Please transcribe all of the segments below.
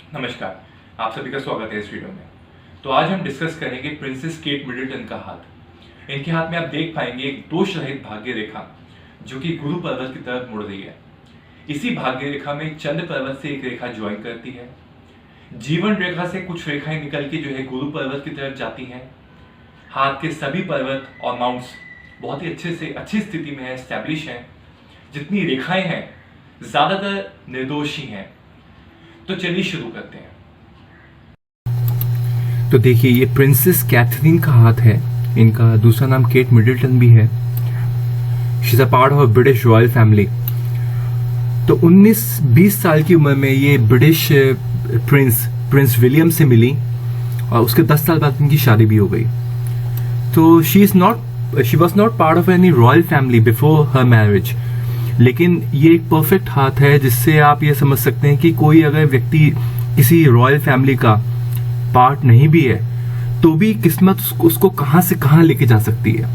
नमस्कार, आप सभी का स्वागत है इस वीडियो में। तो आज हम डिस्कस करेंगे प्रिंसेस केट मिडलटन का हाथ। इनके हाथ में आप देख पाएंगे एक दोष रहित भाग्य रेखा जो कि गुरु पर्वत की तरफ मुड़ रही है। इसी भाग्य रेखा में चंद्र पर्वत से एक रेखा ज्वाइन करती है। जीवन रेखा से कुछ रेखाएं निकल के जो है गुरु पर्वत की तरफ जाती हैं। हाथ के सभी पर्वत और माउंट्स बहुत ही अच्छी स्थिति में है, एस्टैब्लिश है। जितनी रेखाएं हैं ज्यादातर निर्दोष ही हैं। तो चलिए शुरू करते हैं। तो देखिए, ये प्रिंसेस कैथरीन का हाथ है। इनका दूसरा नाम केट मिडलटन भी है। She is a part of British royal family. तो 19-20 साल की उम्र में ये ब्रिटिश प्रिंस विलियम से मिली और उसके 10 साल बाद इनकी शादी भी हो गई। तो she was not part of any royal family before her marriage. लेकिन ये एक परफेक्ट हाथ है जिससे आप ये समझ सकते हैं कि कोई अगर व्यक्ति किसी रॉयल फैमिली का पार्ट नहीं भी है तो भी किस्मत उसको कहां से कहां लेके जा सकती है।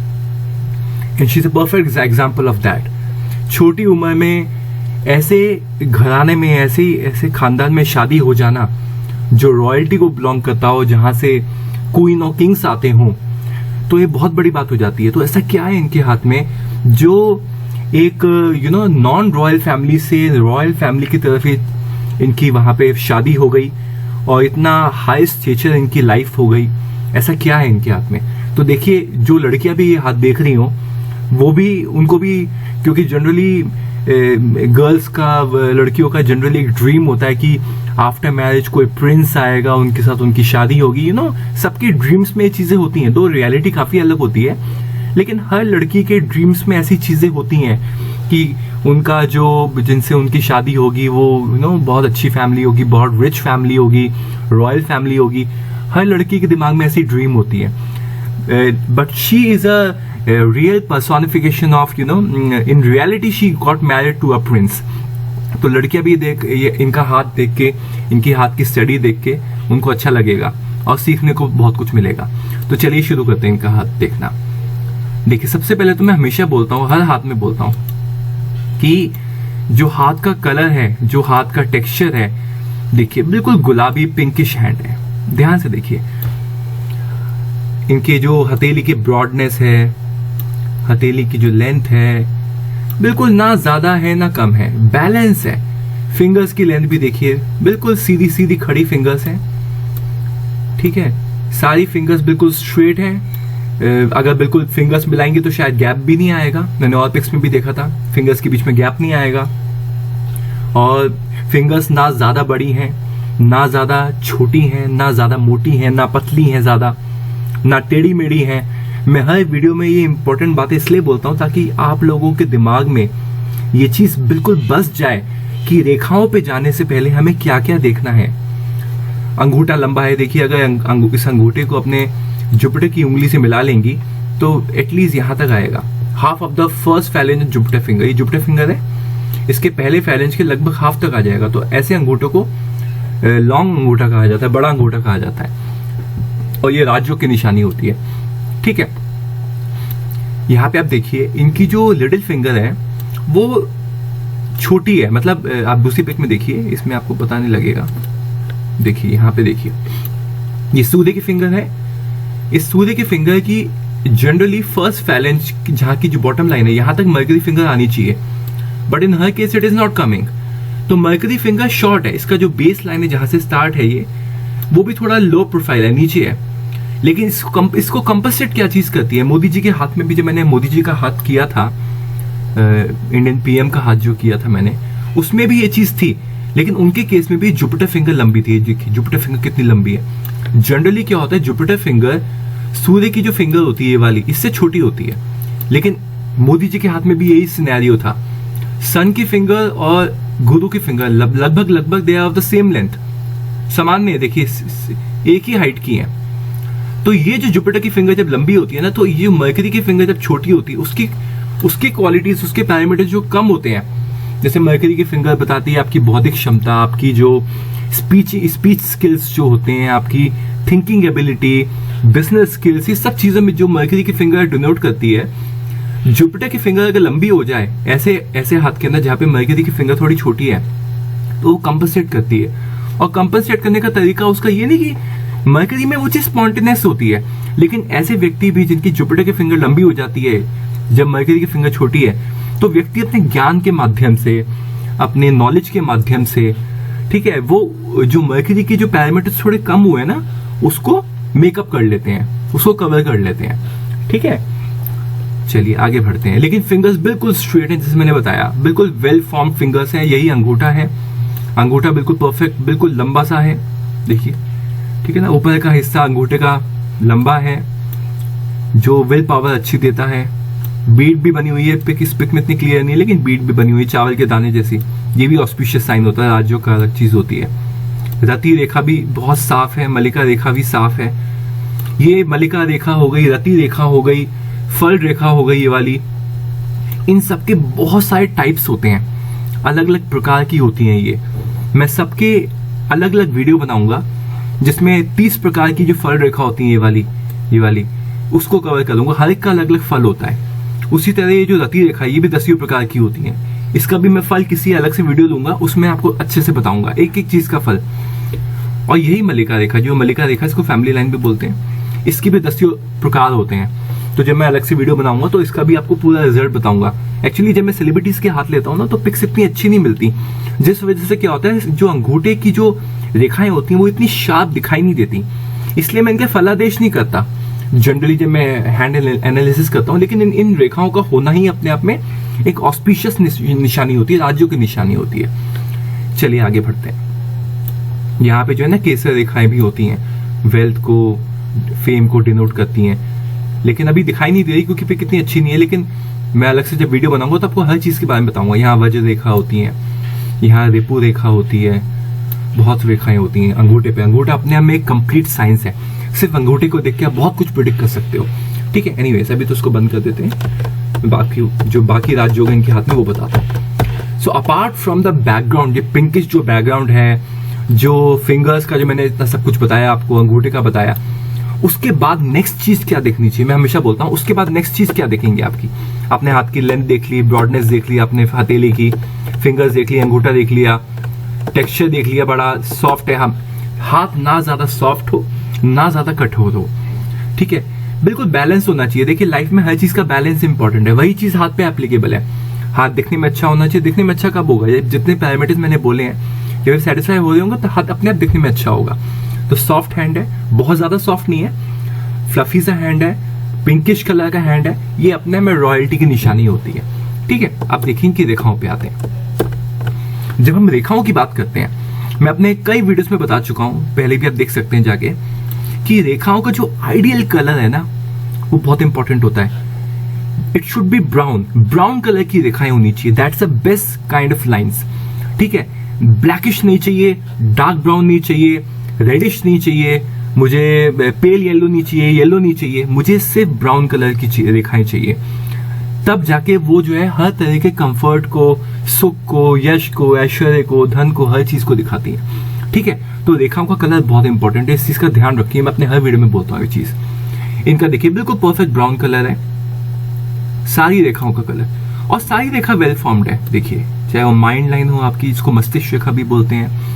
And she is a perfect example of that. छोटी उम्र में ऐसे घराने में ऐसे खानदान में शादी हो जाना जो रॉयल्टी को बिलोंग करता हो, जहां से क्वीन और किंग्स आते हों, तो ये बहुत बड़ी बात हो जाती है। तो ऐसा क्या है इनके हाथ में जो एक नॉन रॉयल फैमिली से रॉयल फैमिली की तरफ ही इनकी वहां पे शादी हो गई और इतना हाई स्टेचर इनकी लाइफ हो गई। ऐसा क्या है इनके हाथ में? तो देखिए, जो लड़कियां भी ये हाथ देख रही हो वो भी, उनको भी, क्योंकि जनरली गर्ल्स का, लड़कियों का जनरली एक ड्रीम होता है कि आफ्टर मैरिज कोई प्रिंस आएगा, उनके साथ उनकी शादी होगी। सबकी ड्रीम्स में ये चीजें होती हैं। दो रियलिटी काफी अलग होती है, लेकिन हर लड़की के ड्रीम्स में ऐसी चीजें होती हैं कि उनका जिनसे उनकी शादी होगी वो बहुत अच्छी फैमिली होगी, बहुत रिच फैमिली होगी, रॉयल फैमिली होगी। हर लड़की के दिमाग में ऐसी ड्रीम होती है। But she is a real personification of in reality she got married to a prince. तो लड़कियां भी इनका हाथ देख के, इनकी हाथ की स्टडी देख के उनको अच्छा लगेगा और सीखने को बहुत कुछ मिलेगा। तो चलिए शुरू करते हैं इनका हाथ देखना। देखिए, सबसे पहले तो मैं हमेशा बोलता हूँ, हर हाथ में बोलता हूँ कि जो हाथ का कलर है, जो हाथ का टेक्सचर है, देखिए बिल्कुल गुलाबी पिंकिश हैंड है। ध्यान से देखिए, इनके जो हथेली की ब्रॉडनेस है, हथेली की जो लेंथ है, बिल्कुल ना ज्यादा है ना कम है, बैलेंस है। फिंगर्स की लेंथ भी देखिए, बिल्कुल सीधी सीधी खड़ी फिंगर्स है। ठीक है, सारी फिंगर्स बिल्कुल स्ट्रेट है। अगर बिल्कुल फिंगर्स मिलाएंगे तो शायद गैप भी नहीं आएगा। मैंने और पिक्स में भी देखा था, फिंगर्स के बीच में गैप नहीं आएगा। और फिंगर्स ना ज्यादा बड़ी हैं, ना ज्यादा छोटी हैं, ना ज्यादा मोटी हैं, ना पतली हैं ज्यादा, ना टेढ़ी मेढ़ी हैं। मैं हर वीडियो में ये इंपॉर्टेंट बातें इसलिए बोलता हूं ताकि आप लोगों के दिमाग में ये चीज बिल्कुल बस जाए कि रेखाओं पे जाने से पहले हमें क्या क्या देखना है। अंगूठा लंबा है, देखिए, अगर इस अंगूठे को अपने जुपिटर की उंगली से मिला लेंगी तो एटलीस्ट यहां तक आएगा। Half of the first phalange Jupiter finger, ये जुपिटर फिंगर है, इसके पहले फैलेंज के लगभग हाफ तक आ जाएगा। तो ऐसे अंगूठों को लॉन्ग अंगूठा कहा जाता है, बड़ा अंगूठा कहा जाता है, और ये राजयोग की निशानी होती है। ठीक है, यहाँ पे आप देखिए, इनकी जो लिटिल फिंगर है वो छोटी है। मतलब आप दूसरी पिक में देखिए, इसमें आपको पता नहीं लगेगा। देखिए यहाँ पे देखिए, ये सूर्य की फिंगर है। इस सूर्य के फिंगर की जनरली फर्स्ट फैलेंज, जहां की जो बॉटम लाइन है, यहां तक मर्करी फिंगर आनी चाहिए, but in her case it is not coming. तो मर्करी फिंगर शॉर्ट है, इसका जो बेस लाइन है जहां से स्टार्ट है ये, वो भी थोड़ा लो प्रोफाइल है, नीचे है। लेकिन इसको कंपनसेट क्या चीज करती है? मोदी जी के हाथ में भी, जब मैंने मोदी जी का हाथ किया था, इंडियन पीएम का हाथ जो किया था मैंने, उसमें भी ये चीज थी। लेकिन उनके केस में भी जुपिटर फिंगर लंबी थी। जुपिटर फिंगर कितनी लंबी है? जनरली क्या होता है, जुपिटर फिंगर सूर्य की जो फिंगर होती है ये वाली, इससे छोटी होती है। लेकिन मोदी जी के हाथ में भी यही सिनेरियो था। सन की फिंगर और गुरु की फिंगर लगभग they are of the same length, समान नहीं है। देखिए, एक ही हाइट की है। तो ये जो जुपिटर की फिंगर जब लंबी होती है ना, तो ये मर्करी की फिंगर जब छोटी होती है, उसकी क्वालिटीज, उसके पैरामीटर्स जो कम होते हैं। जैसे मर्करी की फिंगर बताती है आपकी बौद्धिक क्षमता, आपकी जो स्पीच स्किल्स जो होते हैं, आपकी थिंकिंग एबिलिटी, बिजनेस स्किल्स, ये सब चीजों में जो मर्करी की फिंगर डिनोट करती है। जुपिटर की फिंगर अगर लंबी हो जाए ऐसे हाथ के अंदर जहां पे मर्करी की फिंगर थोड़ी छोटी है, तो वो कंपनसेट करती है। और कंपनसेट करने का तरीका उसका ये नहीं कि मरकरी में वो चीज स्पॉन्टेनियस होती है, लेकिन ऐसे व्यक्ति भी जिनकी जुपिटर की फिंगर लंबी हो जाती है जब मरकरी की फिंगर छोटी है, तो व्यक्ति अपने ज्ञान के माध्यम से, अपने नॉलेज के माध्यम से, ठीक है, वो जो मरकरी की जो पैरामीटर्स थोड़े कम हुए ना उसको मेकअप कर लेते हैं, उसको कवर कर लेते हैं। ठीक है, चलिए आगे बढ़ते हैं। लेकिन फिंगर्स बिल्कुल स्ट्रेट है, जैसे मैंने बताया, बिल्कुल वेल फॉर्म फिंगर्स है। यही अंगूठा है, अंगूठा बिल्कुल परफेक्ट, बिल्कुल लंबा सा है, देखिए, ठीक है ना। ऊपर का हिस्सा अंगूठे का लंबा है जो विल पावर अच्छी देता है। बीट भी बनी हुई है, पिक इस पिक में इतनी क्लियर नहीं है, लेकिन बीट भी बनी हुई है चावल के दाने जैसी। ये भी ऑस्पिशियस साइन होता है, राज्यों का अलग चीज होती है। रति रेखा भी बहुत साफ है, मल्लिका रेखा भी साफ है। ये मल्लिका रेखा हो गई, रति रेखा हो गई, फल रेखा हो गई, ये वाली। इन सबके बहुत सारे टाइप्स होते हैं, अलग अलग प्रकार की होती हैं ये। मैं सबके अलग अलग वीडियो बनाऊंगा जिसमें 30 प्रकार की जो फल रेखा होती है, ये वाली उसको कवर करूंगा। हर एक का अलग अलग फल होता है। उसी तरह ये जो रति रेखा है, ये भी 10 प्रकार की होती है। इसका भी मैं फल किसी अलग से वीडियो लूंगा, उसमें आपको अच्छे से बताऊंगा एक एक चीज का फल। और यही मल्लिका रेखा, जो मल्लिका रेखा इसको फैमिली लाइन भी बोलते हैं, इसके भी 10 प्रकार होते हैं। तो जब मैं अलग से वीडियो बनाऊंगा तो इसका भी आपको पूरा रिजल्ट बताऊंगा। एक्चुअली जब मैं सेलिब्रिटीज के हाथ लेता हूँ ना तो पिक्स इतनी अच्छी नहीं मिलती, जिस वजह से क्या होता है, जो अंगूठे की जो रेखाएं होती हैं वो इतनी शार्प दिखाई नहीं देती, इसलिए मैं इनके फलादेश नहीं करता जनरली जब मैं हैंड एनालिसिस करता हूँ। लेकिन इन रेखाओं का होना ही अपने आप में एक ऑस्पिशियस निशानी होती है, राज्यों की निशानी होती है। चलिए आगे बढ़ते हैं। यहाँ पे जो है ना केसर रेखाएं भी होती हैं, वेल्थ को, फेम को डिनोट करती हैं, लेकिन अभी दिखाई नहीं दे रही क्योंकि पिक इतनी अच्छी नहीं है। लेकिन मैं अलग से जब वीडियो बनाऊंगा तो आपको हर चीज के बारे में बताऊंगा। यहाँ वज्र रेखा होती है, यहाँ रिपु रेखा होती है, बहुत रेखाएं होती हैं अंगूठे पे। अंगूठा अपने आप में एक कंप्लीट साइंस है, सिर्फ अंगूठे को देख के आप बहुत कुछ प्रिडिक्ट कर सकते हो। ठीक है, एनीवेज अभी तो उसको बंद कर देते हैं, बाकी राज्य होगा इनके हाथ में वो बताता हूँ। So apart from the background, ये पिंकिश जो बैकग्राउंड है, जो फिंगर्स का जो मैंने इतना सब कुछ बताया आपको, अंगूठे का बताया, उसके बाद नेक्स्ट चीज क्या देखनी चाहिए, मैं हमेशा बोलता हूँ उसके बाद नेक्स्ट चीज क्या देखेंगे आपकी। आपने हाथ की लेंथ देख ली, ब्रॉडनेस देख ली, आपने हथेली की, फिंगर्स देख ली, अंगूठा देख लिया, टेक्सचर देख लिया, बड़ा सॉफ्ट है, हम हाथ ना ज्यादा सॉफ्ट हो ना ज्यादा कठोर हो। ठीक है, बिल्कुल बैलेंस होना चाहिए। देखिए लाइफ में हर चीज का बैलेंस इंपॉर्टेंट है, वही चीज हाथ पे एप्लीकेबल है। हाथ दिखने में अच्छा होना चाहिए, दिखने में अच्छा कब होगा, जितने पैरामीटर्स मैंने बोले हैं जब सेटिस्फाई हो रहे होंगे तो हाथ अपने आप दिखने में अच्छा होगा। तो सॉफ्ट हैंड है, बहुत ज्यादा सॉफ्ट नहीं है, फ्लफी सा हैंड है, पिंकिश कलर का हैंड है, ये अपने में रॉयल्टी की निशानी होती है। ठीक है, आप देखिए इनकी रेखाओं पे आते हैं। जब हम रेखाओं की बात करते हैं, मैं अपने कई वीडियोस में बता चुका हूं, पहले भी आप देख सकते हैं जाके, कि रेखाओं का जो आइडियल कलर है ना वो बहुत इंपॉर्टेंट होता है। It should be brown, brown colour की रेखाएं होनी चाहिए, that's the best kind of lines. ठीक है, ब्लैकिश नहीं चाहिए, डार्क ब्राउन नहीं चाहिए, रेडिश नहीं चाहिए, मुझे पेल येलो नहीं चाहिए, येलो नहीं चाहिए, मुझे सिर्फ ब्राउन कलर की रेखाएं चाहिए। तब जाके वो जो है हर तरह के कंफर्ट को, सुख को, यश को, ऐश्वर्य को, धन को, हर चीज को दिखाती है। ठीक है, तो रेखाओं का कलर बहुत इंपॉर्टेंट है, इस चीज का ध्यान रखिए, मैं अपने हर वीडियो में बोलता हूँ ये चीज। इनका देखिए बिल्कुल परफेक्ट ब्राउन कलर है सारी रेखाओं का कलर, और सारी रेखा वेल फॉर्म्ड है। देखिए चाहे वो माइंड लाइन हो आपकी, इसको मस्तिष्क रेखा भी बोलते हैं,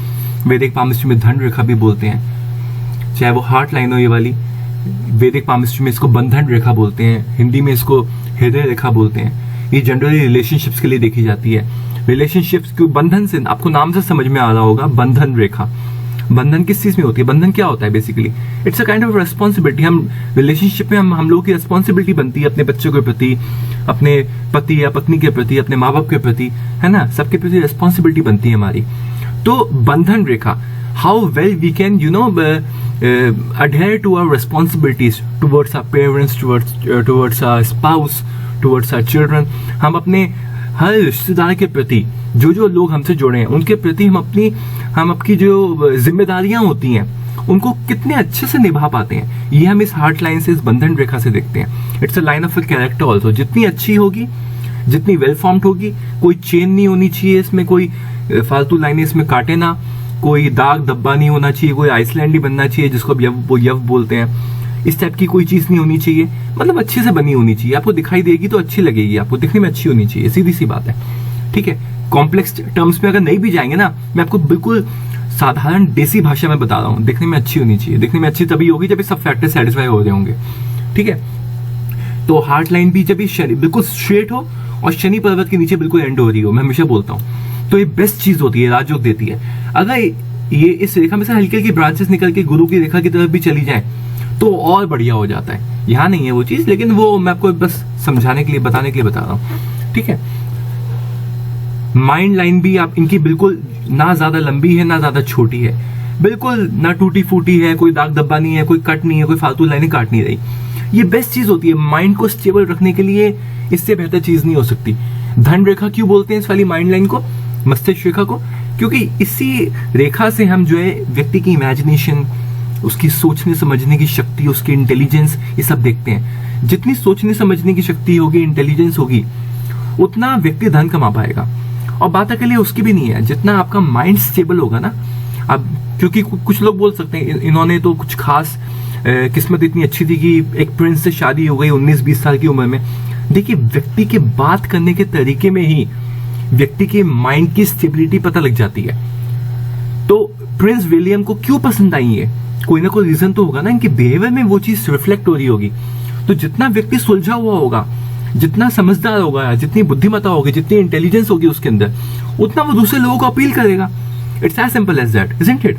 वैदिक पामिस्ट्री में धन रेखा भी बोलते हैं, चाहे वो हार्ट लाइन हो ये वाली, वैदिक पामिस्ट्री में इसको बंधन रेखा बोलते हैं, हिंदी में इसको हृदय रेखा बोलते हैं। ये जनरली रिलेशनशिप्स के लिए देखी जाती है। रिलेशनशिप्स के बंधन से, आपको नाम से समझ में आ रहा होगा, बंधन रेखा। बंधन किस चीज में होती है, बंधन क्या होता है basically, it's a kind of responsibility. हम रिलेशनशिप में हम लोगों की रेस्पॉन्सिबिलिटी बनती है अपने बच्चों के प्रति, अपने पति या पत्नी के प्रति, अपने माँ बाप के प्रति, है ना, सबके प्रति रेस्पॉन्सिबिलिटी बनती है हमारी। तो बंधन रेखा, how well we can adhere to our responsibilities towards our parents, towards our spouse, towards our children। हम अपने हर रिश्तेदार के प्रति, जो लोग हमसे जुड़े हैं उनके प्रति हम अपनी जो जिम्मेदारियां होती हैं उनको कितने अच्छे से निभा पाते हैं, ये हम इस हार्ट लाइन से, इस बंधन रेखा से देखते हैं। It's a line of a character also. जितनी अच्छी होगी, जितनी वेल फॉर्म्ड होगी, कोई चेन नहीं होनी चाहिए इसमें, कोई फालतू लाइनें इसमें काटे ना, कोई दाग धब्बा नहीं होना चाहिए, कोई आइसलैंड नहीं बनना चाहिए जिसको अब यव बोलते हैं, इस टाइप की कोई चीज नहीं होनी चाहिए। मतलब अच्छे से बनी होनी चाहिए, आपको दिखाई देगी तो अच्छी लगेगी, आपको दिखने में अच्छी होनी चाहिए, सीधी सी बात है। ठीक है, कॉम्प्लेक्स टर्म्स में अगर नहीं भी जाएंगे ना, मैं आपको बिल्कुल साधारण देसी भाषा में बता रहा हूं, देखने में अच्छी होनी चाहिए। देखने में अच्छी तभी होगी जब ये सब फैक्टर सेटिस्फाई हो रहे होंगे, ठीक है। तो हार्ट लाइन भी जब ये बिल्कुल स्ट्रेट हो और शनि पर्वत के नीचे बिल्कुल एंड हो रही हो, मैं हमेशा बोलता हूं, तो ये बेस्ट चीज होती है, राजयोग देती है। अगर ये इस रेखा में से हल्की हल्की ब्रांचेस निकल के गुरु की रेखा की तरफ भी चली जाए तो और बढ़िया हो जाता है। यहां नहीं है वो चीज, लेकिन वो मैं आपको बस समझाने के लिए, बताने के लिए बता रहा हूं, ठीक है। माइंड लाइन भी आप इनकी बिल्कुल ना ज्यादा लंबी है ना ज्यादा छोटी है, बिल्कुल ना टूटी फूटी है, कोई दाग धब्बा नहीं है, कोई कट नहीं है, कोई फालतू लाइनें काट नहीं रही। ये बेस्ट चीज होती है माइंड को स्टेबल रखने के लिए, इससे बेहतर चीज नहीं हो सकती। धन रेखा क्यों बोलते हैं इस वाली माइंड लाइन को, मस्तिष्क रेखा को? क्योंकि इसी रेखा से हम जो है व्यक्ति की इमेजिनेशन, उसकी सोचने समझने की शक्ति, उसकी इंटेलिजेंस, ये सब देखते हैं। जितनी सोचने समझने की शक्ति होगी, इंटेलिजेंस होगी, उतना व्यक्ति धन कमा पाएगा। और बात अकेले उसकी भी नहीं है, जितना आपका माइंड स्टेबल होगा ना। अब क्योंकि कुछ लोग बोल सकते हैं इन्होंने तो कुछ खास किस्मत इतनी अच्छी थी कि एक प्रिंस से शादी हो गई 19-20 साल की उम्र में। देखिए, व्यक्ति के बात करने के तरीके में ही व्यक्ति के माइंड की स्टेबिलिटी पता लग जाती है। तो प्रिंस विलियम को क्यों पसंद आई है, कोई ना कोई रीजन तो होगा ना, इनके बिहेवियर में वो चीज रिफ्लेक्ट हो रही होगी। तो जितना व्यक्ति सुलझा हुआ होगा, जितना समझदार होगा, जितनी बुद्धिमत्ता होगी, जितनी इंटेलिजेंस होगी उसके अंदर, उतना वो दूसरे लोगों को अपील करेगा। It's as simple as that, isn't it?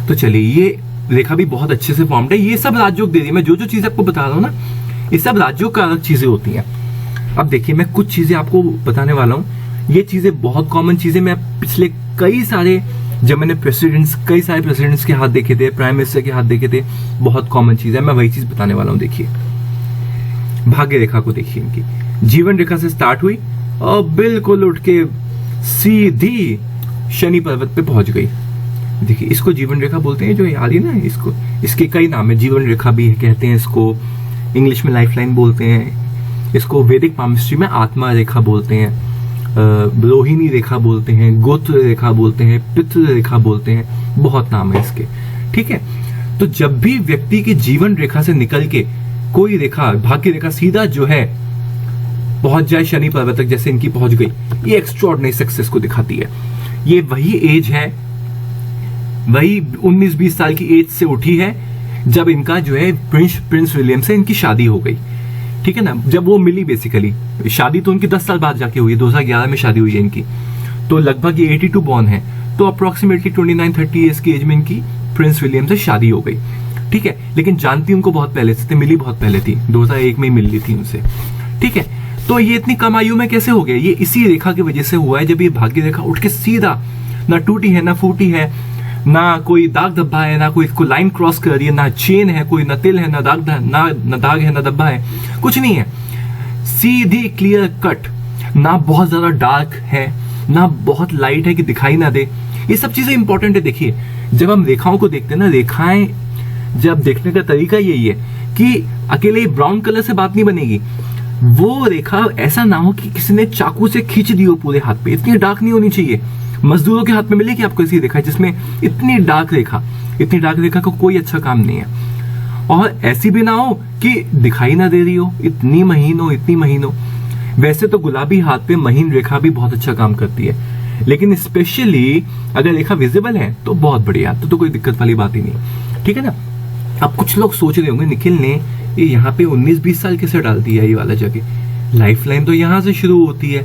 तो चलिए, ये रेखा भी बहुत अच्छे से फॉर्म्ड है। ये सब राजयोग दे रही है। मैं जो जो चीज आपको बता रहा हूँ ना, ये सब राजयोग का अलग चीजें होती हैं। अब देखिए, मैं कुछ चीजें आपको बताने वाला हूँ। ये चीजें बहुत कॉमन चीजें, मैं पिछले कई सारे, जब मैंने कई सारे प्रेसिडेंट्स के हाथ देखे थे, प्राइम मिनिस्टर के हाथ देखे थे, बहुत कॉमन चीज है। मैं वही चीज बताने वाला हूँ। देखिए, भाग्य रेखा को देखिए, इनकी जीवन रेखा से स्टार्ट हुई और बिल्कुल उठ के सीधी शनि पर्वत पे पहुंच गई। देखिए, इसको जीवन रेखा बोलते हैं, जो आ रही है ना, इसको, इसके कई नाम है। जीवन रेखा भी कहते हैं इसको, इंग्लिश में लाइफ लाइन बोलते हैं इसको, वैदिक पामिस्ट्री में आत्मा रेखा बोलते हैं, रोहिणी रेखा बोलते हैं, गोत्र रेखा बोलते हैं, पितृ रेखा बोलते हैं, बहुत नाम है इसके, ठीक है। तो जब भी व्यक्ति की जीवन रेखा से निकल के कोई रेखा, भाग्य रेखा सीधा जो है पहुंच जाए शनि पर्वत तक, जैसे इनकी पहुंच गई, ये एक्स्ट्राऑर्डिनरी सक्सेस को दिखाती है। ये वही एज है, वही 19-20 साल की एज से उठी है जब इनका जो है प्रिंस विलियम से इनकी शादी हो गई, ठीक है ना। जब वो मिली, बेसिकली शादी तो उनकी 10 साल बाद जाके हुई, 2011 में शादी हुई है इनकी। तो लगभग ये 82 बॉर्न है, तो अप्रोक्सीमेटली 29-30 ईयर्स की एज में इनकी प्रिंस विलियम से शादी हो गई, ठीक है। लेकिन जानती उनको बहुत पहले से थी, मिली बहुत पहले थी, 2001 में ही मिल ली थी उनसे, ठीक है। तो ये इतनी कम आयु में कैसे हो गया? ये इसी रेखा की वजह से हुआ है। जब ये भाग्य रेखा उठ के सीधा, ना टूटी है ना फूटी है, ना कोई दाग धब्बा है, ना कोई लाइन क्रॉस कर रही है, ना चेन है कोई, ना तिल है, ना दाग है, ना धब्बा है, कुछ नहीं है। सीधी क्लियर कट, ना बहुत ज्यादा डार्क है ना बहुत लाइट है कि दिखाई ना दे। ये सब चीजें इंपॉर्टेंट है। देखिए, जब हम रेखाओं को देखते हैं ना, रेखाएं जब देखने का तरीका यही है कि अकेले ब्राउन कलर से बात नहीं बनेगी। वो रेखा ऐसा ना हो कि किसी ने चाकू से खींच दी हो पूरे हाथ पे, इतनी डार्क नहीं होनी चाहिए। मजदूरों के हाथ में मिलेगी आपको ऐसी रेखा जिसमें इतनी डार्क रेखा को कोई अच्छा काम नहीं है। और ऐसी भी ना हो कि दिखाई ना दे रही हो, इतनी महीन हो। वैसे तो गुलाबी हाथ पे महीन रेखा भी बहुत अच्छा काम करती है, लेकिन स्पेशली अगर रेखा विजिबल है तो बहुत बढ़िया, तो कोई दिक्कत वाली बात ही नहीं, ठीक है ना। अब कुछ लोग सोच रहे होंगे, निखिल ने ये यहाँ पे 19-20 साल कैसे डाल दिया ये वाला जगह, लाइफ लाइन तो यहाँ से शुरू होती है।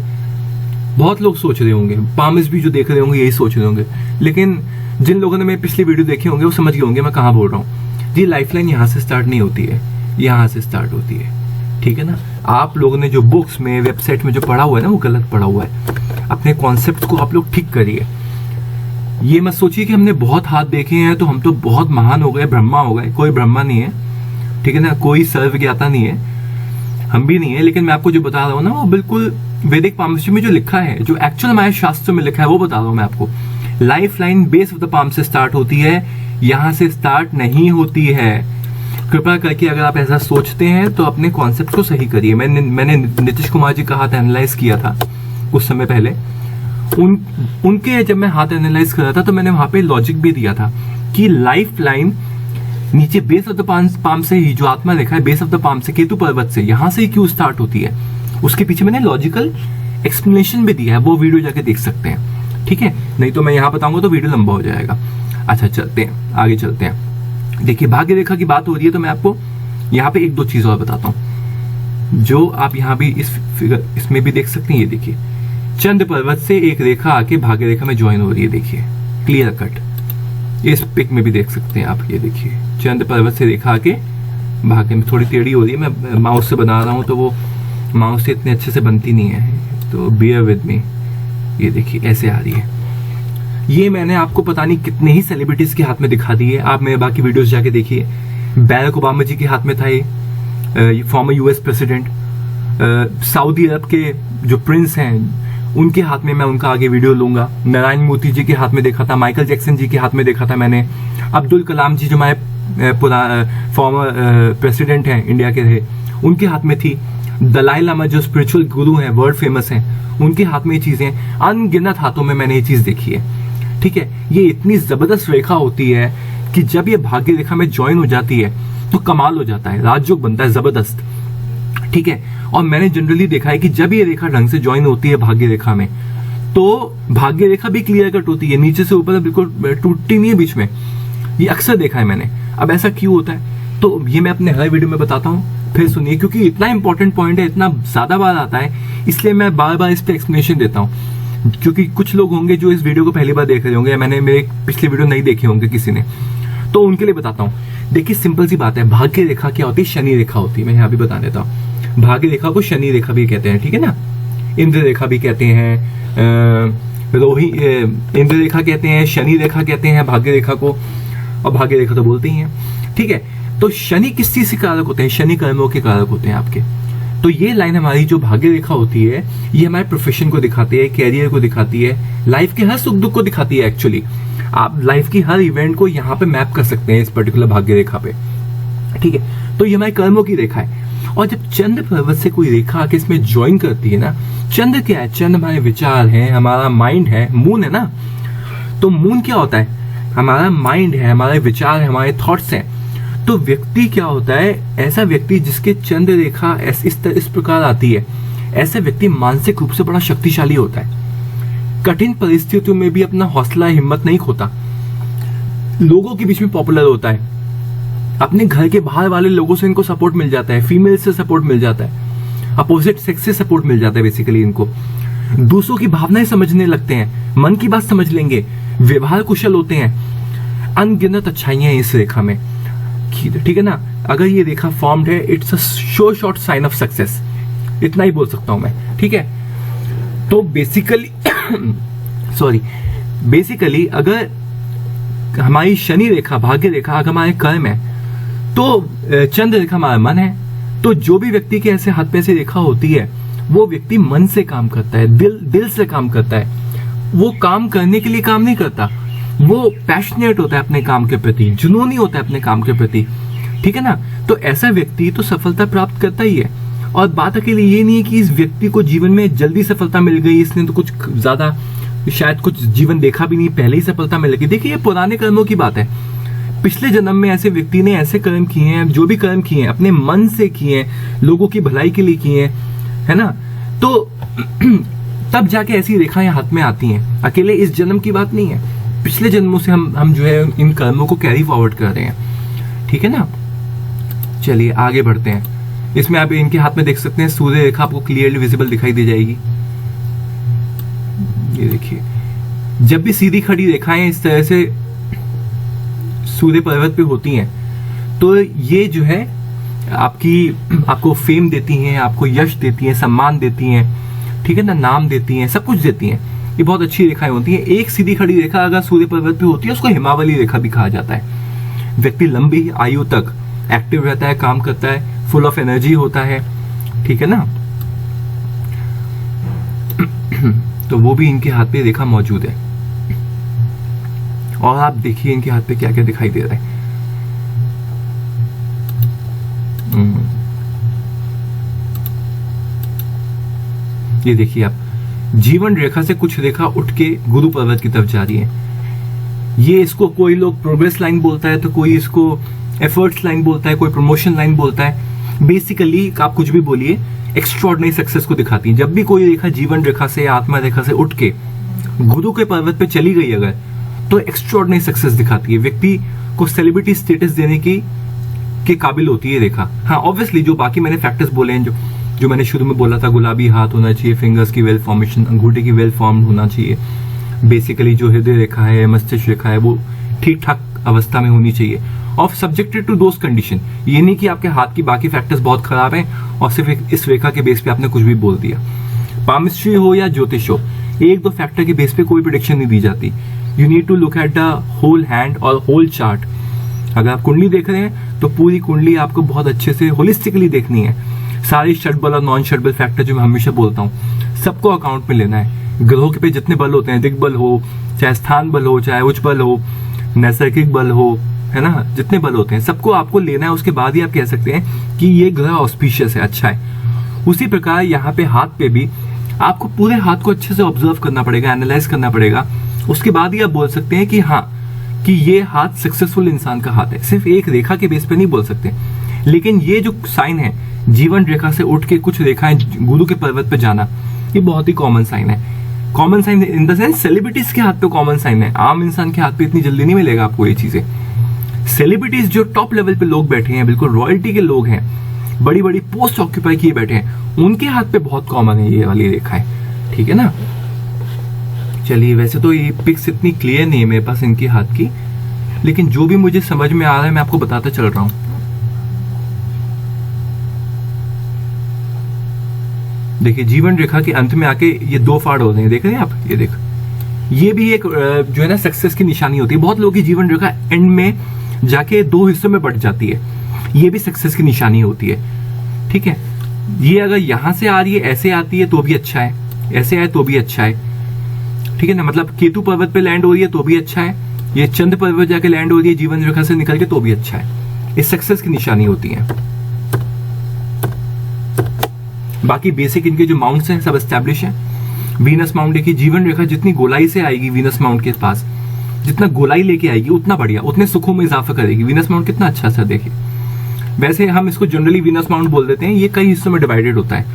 बहुत लोग सोच रहे होंगे, पामिस भी जो देख रहे होंगे यही सोच रहे होंगे, लेकिन जिन लोगों ने मेरी पिछली वीडियो देखे होंगे वो समझ गए होंगे मैं कहाँ बोल रहा हूँ। जी, लाइफ लाइन यहाँ से स्टार्ट नहीं होती है, यहाँ से स्टार्ट होती है, ठीक है ना। आप लोगों ने जो बुक्स में, वेबसाइट में जो पढ़ा हुआ है ना, वो गलत पढ़ा हुआ है। अपने कॉन्सेप्ट को आप लोग ठीक करिए। ये मत सोचिए कि हमने बहुत हाथ देखे हैं तो हम तो बहुत महान हो गए, ब्रह्मा हो गए। कोई ब्रह्मा नहीं है, ठीक है ना, कोई सर्वज्ञाता नहीं है, हम भी नहीं है। लेकिन मैं आपको जो बता रहा हूँ ना, वो बिल्कुल वैदिक पामिस्ट्री में जो लिखा है, जो एक्चुअल हमारे शास्त्रों में लिखा है, वो बता रहा हूँ मैं आपको। Life line base of the palm से स्टार्ट होती है, यहाँ से स्टार्ट नहीं होती है। कृपया करके अगर आप ऐसा सोचते हैं तो अपने कॉन्सेप्ट को सही करिए। मैंने नीतीश कुमार जी का हाथ एनालाइज किया था कुछ समय पहले। उनके जब मैं हाथ एनालाइज कर रहा था तो मैंने वहां पे लॉजिक भी दिया था कि लाइफ लाइन नीचे बेस ऑफ द पाम से ही, जो आत्मा रेखा है बेस ऑफ द पाम से, केतु पर्वत से, यहां से ही क्यों स्टार्ट होती है। उसके पीछे मैंने लॉजिकल एक्सप्लेनेशन भी दिया है, वो वीडियो जाके देख सकते हैं, ठीक है, नहीं तो मैं यहाँ बताऊंगा तो वीडियो लंबा हो जाएगा। अच्छा चलते हैं, आगे चलते हैं। देखिए भाग्य रेखा की बात हो रही है तो मैं आपको यहाँ पे एक दो चीज और बताता हूँ जो आप यहाँ भी इस फिगर इसमें भी देख सकते हैं। ये देखिए चंद्र पर्वत से एक रेखा आके भाग्य रेखा में ज्वाइन हो रही है, देखिए क्लियर कट। इस पिक में भी देख सकते हैं आप, ये देखिए चंद्र पर्वत से रेखा आके भाग्य में, थोड़ी टेढ़ी हो रही है, मैं माउस से बना रहा हूँ तो वो माउस से इतने अच्छे से बनती नहीं है, तो बियर विद मी। ये देखिए ऐसे आ रही है। ये मैंने आपको पता नहीं कितने ही सेलिब्रिटीज के हाथ में दिखा दी है, आप मेरे बाकी वीडियोस जाके देखिए। बैरक ओबामा जी के हाथ में था ये फॉर्मर यूएस प्रेसिडेंट। सऊदी अरब के जो प्रिंस हैं उनके हाथ में मैं उनका आगे वीडियो लूंगा। नारायण मूर्ति जी के हाथ में देखा था, माइकल जैक्सन जी के हाथ में देखा था मैंने, अब्दुल कलाम जी जो हमारे फॉर्मर प्रेसिडेंट हैं इंडिया के रहे, उनके हाथ में थी। दलाई लामा जो स्पिरिचुअल गुरु हैं, वर्ल्ड फेमस हैं, उनके हाथ में ये चीजें, अनगिनत हाथों में मैंने ये चीज देखी है। ठीक है, ये इतनी जबरदस्त रेखा होती है कि जब ये भाग्य रेखा में ज्वाइन हो जाती है तो कमाल हो जाता है, राजयोग बनता है जबरदस्त। ठीक है, और मैंने जनरली देखा है कि जब ये रेखा ढंग से ज्वाइन होती है भाग्य रेखा में तो भाग्य रेखा भी क्लियर कट होती है, नीचे से ऊपर बिल्कुल टूटती नहीं है बीच में। ये अक्सर देखा है मैंने। अब ऐसा क्यों होता है तो ये मैं अपने हर वीडियो में बताता हूँ, फिर सुनिए, क्योंकि इतना इंपॉर्टेंट पॉइंट है, इतना ज्यादा बार आता है, इसलिए मैं बार बार इस पर एक्सप्लेनेशन देता हूँ। क्योंकि कुछ लोग होंगे जो इस वीडियो को पहली बार देख रहे होंगे या मैंने मेरे पिछले वीडियो नहीं देखे होंगे किसी ने, तो उनके लिए बताता हूँ। देखिए सिंपल सी बात है, भाग्य रेखा क्या होती है? शनि रेखा होती है। मैं यहाँ भी बता देता हूँ। भाग्य रेखा को शनि रेखा भी कहते हैं, ठीक है ना, इंद्र रेखा भी कहते हैं, इंद्र रेखा कहते हैं, शनि रेखा कहते हैं भाग्य रेखा को, और भाग्य रेखा तो बोलते ही हैं। ठीक है, तो शनि किस चीज के कारक होते हैं? शनि कर्मों के कारक होते हैं आपके। तो ये लाइन हमारी जो भाग्य रेखा होती है ये हमारे प्रोफेशन को दिखाती है, कैरियर को दिखाती है, लाइफ के हर सुख दुख को दिखाती है। एक्चुअली आप लाइफ की हर इवेंट को यहाँ पे मैप कर सकते हैं इस पर्टिकुलर भाग्य रेखा पे। ठीक है, तो ये हमारे कर्मों की रेखा है। और जब चंद्र पर्वत से कोई रेखा आके इसमें ज्वाइन करती है ना, चंद्र क्या है? चंद्र हमारे विचार है, हमारा माइंड है, मून है ना। तो मून क्या होता है? हमारा माइंड है, हमारे विचार है, हमारे थॉट्स हैं। तो व्यक्ति क्या होता है? ऐसा व्यक्ति जिसके चंद्र रेखा इस प्रकार आती है, ऐसा व्यक्ति मानसिक रूप से बड़ा शक्तिशाली होता है। कठिन परिस्थितियों में भी अपना हौसला हिम्मत नहीं खोता, लोगों के बीच में पॉपुलर होता है, अपने घर के बाहर वाले लोगों से इनको सपोर्ट मिल जाता है, फीमेल से सपोर्ट मिल जाता है, अपोजिट सेक्स से सपोर्ट मिल जाता है। बेसिकली इनको दूसरों की भावनाएं समझने लगते हैं, मन की बात समझ लेंगे, व्यवहार कुशल होते हैं। अनगिनत अच्छाइयां हैं इस रेखा में, ठीक है ना। अगर ये रेखा फॉर्म्ड है, it's a show short sign of success, इतना ही बोल सकता हूं मैं। ठीक है, तो बेसिकली बेसिकली अगर हमारी शनि रेखा, भाग्य रेखा अगर हमारे कर्म है, तो चंद्र रेखा हमारा मन है। तो जो भी व्यक्ति के ऐसे हाथ पे से रेखा होती है, वो व्यक्ति मन से काम करता है, दिल से काम करता है। वो काम करने के लिए काम नहीं करता, वो पैशनेट होता है अपने काम के प्रति, जुनूनी होता है अपने काम के प्रति। ठीक है ना, तो ऐसा व्यक्ति तो सफलता प्राप्त करता ही है। और बात अकेले ये नहीं है कि इस व्यक्ति को जीवन में जल्दी सफलता मिल गई, इसने तो कुछ ज्यादा शायद कुछ जीवन देखा भी नहीं, पहले ही सफलता मिल गई। देखिए ये पुराने कर्मों की बात है। पिछले जन्म में ऐसे व्यक्ति ने ऐसे कर्म किए हैं, जो भी कर्म किए हैं अपने मन से किए हैं, लोगों की भलाई के लिए किए हैं, है ना। तो तब जाके ऐसी रेखाएं हाथ में आती हैं। अकेले इस जन्म की बात नहीं है, पिछले जन्मों से हम जो है इन कर्मों को कैरी फॉरवर्ड कर रहे हैं। ठीक है ना, चलिए आगे बढ़ते हैं। इसमें आप इनके हाथ में देख सकते हैं सूर्य रेखा, आपको क्लियरली विजिबल दिखाई दे जाएगी। ये देखिए, जब भी सीधी खड़ी रेखाएं इस तरह से सूर्य पर्वत पे होती हैं, तो ये जो है आपको फेम देती हैं, आपको यश देती हैं, सम्मान देती हैं, ठीक है ना, नाम देती हैं, सब कुछ देती हैं। ये बहुत अच्छी रेखाएं होती हैं। एक सीधी खड़ी रेखा अगर सूर्य पर्वत पे होती है, उसको हिमावली रेखा भी कहा जाता है। व्यक्ति लंबी आयु तक एक्टिव रहता है, काम करता है, फुल ऑफ एनर्जी होता है। ठीक है ना, तो वो भी इनके हाथ पे रेखा मौजूद है। और आप देखिए इनके हाथ पे क्या क्या दिखाई दे रहा है। ये देखिए आप, जीवन रेखा से कुछ रेखा उठ के गुरु पर्वत की तरफ जा रही है। ये इसको कोई लोग प्रोग्रेस लाइन बोलता है, तो कोई इसको एफर्ट्स लाइन बोलता है, कोई प्रमोशन लाइन बोलता है। बेसिकली आप कुछ भी बोलिए, एक्स्ट्राऑर्डिनरी सक्सेस को दिखाती है। जब भी कोई रेखा जीवन रेखा से, आत्मा रेखा से उठ के गुरु के पर्वत पे चली गई अगर, तो एक्स्ट्राऑर्डिनरी सक्सेस दिखाती है, व्यक्ति को सेलिब्रिटी स्टेटस देने की के काबिल होती है रेखा। हाँ ऑब्वियसली जो बाकी मैंने फैक्टर्स बोले हैं, जो मैंने शुरू में बोला था, गुलाबी हाथ होना चाहिए, फिंगर्स की वेल फॉर्मेशन, अंगूठे की वेल फॉर्म होना चाहिए, बेसिकली जो हृदय रेखा है, मस्तिष्क रेखा है, वो ठीक ठाक अवस्था में होनी चाहिए, और सब्जेक्टेड टू दोज कंडीशन। ये नहीं कि आपके हाथ की बाकी फैक्टर्स बहुत खराब हैं और सिर्फ इस रेखा के बेस पे आपने कुछ भी बोल दिया। पामिस्ट्री हो या ज्योतिष हो, एक दो फैक्टर के बेस पे कोई प्रेडिक्शन नहीं दी जाती। You need to look at the whole hand और होल चार्ट। अगर आप कुंडली देख रहे हैं तो पूरी कुंडली आपको बहुत अच्छे से होलिस्टिकली देखनी है। सारे षटबल और नॉन षटबल फैक्टर जो मैं हमेशा बोलता हूँ, सबको अकाउंट में लेना है। ग्रहों के पे जितने बल होते हैं, दिग्बल हो, चाहे स्थान बल हो, चाहे उच्च बल हो, नैसर्गिक बल हो, है ना, जितने बल होते हैं सबको आपको लेना है। उसके बाद ही आप कह सकते हैं कि ये ग्रह ऑस्पिशियस है, अच्छा है। उसी प्रकार यहाँ पे हाथ पे भी आपको पूरे हाथ को अच्छे से ऑब्जर्व करना पड़ेगा, एनालाइज करना पड़ेगा। उसके बाद ही आप बोल सकते हैं कि हाँ, कि ये हाथ सक्सेसफुल इंसान का हाथ है। सिर्फ एक रेखा के बेस पे नहीं बोल सकते। लेकिन ये जो साइन है, जीवन रेखा से उठ के कुछ रेखाएं गुरु के पर्वत पे जाना, ये बहुत ही कॉमन साइन है। Common sign in the sense celebrities के हाथ पे कॉमन साइन है, आम इंसान के हाथ पे इतनी जल्दी नहीं मिलेगा आपको ये चीजें। सेलिब्रिटीज जो टॉप लेवल पे लोग बैठे हैं, बिल्कुल रॉयल्टी के लोग हैं, बड़ी बड़ी पोस्ट ऑक्यूपाई किए बैठे हैं, उनके हाथ पे बहुत कॉमन है ये वाली रेखाएं, ठीक है ना। चलिए, वैसे तो ये पिक्स इतनी क्लियर नहीं है मेरे पास इनके हाथ की, लेकिन जो भी मुझे समझ में आ रहा है मैं आपको बताता चल रहा हूं। देखिए, जीवन रेखा के अंत में आके ये दो फाड़ हो रहे हैं, देख रहे हैं आप, ये देख, ये भी एक जो है ना सक्सेस की निशानी होती है। बहुत लोगों की जीवन रेखा एंड में जाके दो हिस्सों में बट जाती है, ये भी सक्सेस की निशानी होती है, ठीक है। ये अगर यहां से आ रही है, ऐसे आती है तो भी अच्छा है, ऐसे आए तो भी अच्छा है, ठीक है ना। मतलब केतु पर्वत पे लैंड हो रही है तो भी अच्छा है, ये चंद्र पर्वत जाके लैंड हो रही है जीवन रेखा से निकल के तो भी अच्छा है। ये सक्सेस की निशानी होती है। बाकी बेसिक इनके जो माउंट्स हैं सब एस्टैब्लिश है। वीनस माउंट देखिए, जीवन रेखा जितनी गोलाई से आएगी वीनस माउंट के पास, जितना गोलाई लेके आएगी उतना बढ़िया, उतने सुखों में इजाफा करेगी। वीनस माउंट कितना अच्छा सा देखिए। वैसे हम इसको जनरली वीनस माउंट बोल देते हैं, ये कई हिस्सों में डिवाइडेड होता है,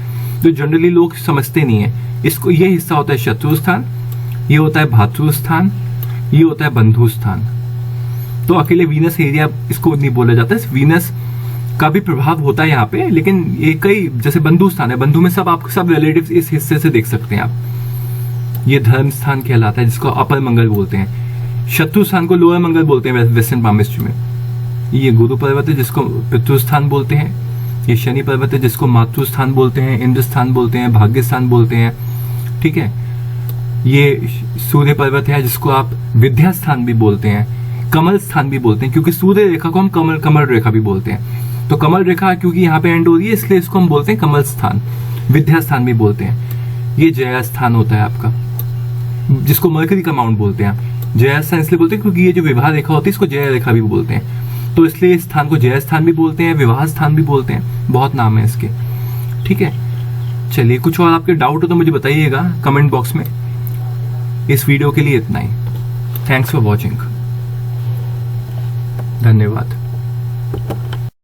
जो जनरली लोग समझते नहीं है इसको। ये हिस्सा होता है शत्रु स्थान, ये होता है भातृ स्थान, ये होता है बंधु स्थान। तो अकेले वीनस एरिया इसको नहीं बोला जाता है, वीनस का भी प्रभाव होता है यहाँ पे, लेकिन ये कई, जैसे बंधु स्थान है, बंधु में सब आप सब रिलेटिव्स इस हिस्से से देख सकते हैं आप। ये धर्म स्थान कहलाता है, जिसको अपर मंगल बोलते हैं। शत्रु स्थान को लोअर मंगल बोलते हैं वेस्टर्न पामिस्ट्री में। ये गुरु पर्वत है, जिसको पितृ स्थान बोलते हैं। ये शनि पर्वत है, जिसको मातृ स्थान बोलते हैं, इंद्र स्थान बोलते हैं, भाग्य स्थान बोलते हैं, ठीक है। ये सूर्य पर्वत है, जिसको आप विद्या स्थान भी बोलते हैं, कमल स्थान भी बोलते हैं, क्योंकि सूर्य रेखा को हम कमल रेखा भी बोलते हैं। तो कमल रेखा क्योंकि यहाँ पे एंड हो रही है, इसलिए इसको हम बोलते हैं कमल स्थान, विद्या स्थान भी बोलते हैं। ये जया स्थान होता है आपका, जिसको मरकरी का माउंट बोलते हैं आप। जया स्थान इसलिए बोलते हैं क्योंकि ये जो विवाह रेखा होती है इसको जया रेखा भी बोलते हैं, तो इसलिए इस स्थान को जया स्थान भी बोलते हैं, विवाह स्थान भी बोलते हैं, बहुत नाम है इसके, ठीक है। चलिए, कुछ और आपके डाउट हो तो मुझे बताइएगा कमेंट बॉक्स में। इस वीडियो के लिए इतना ही। थैंक्स फॉर वॉचिंग, धन्यवाद।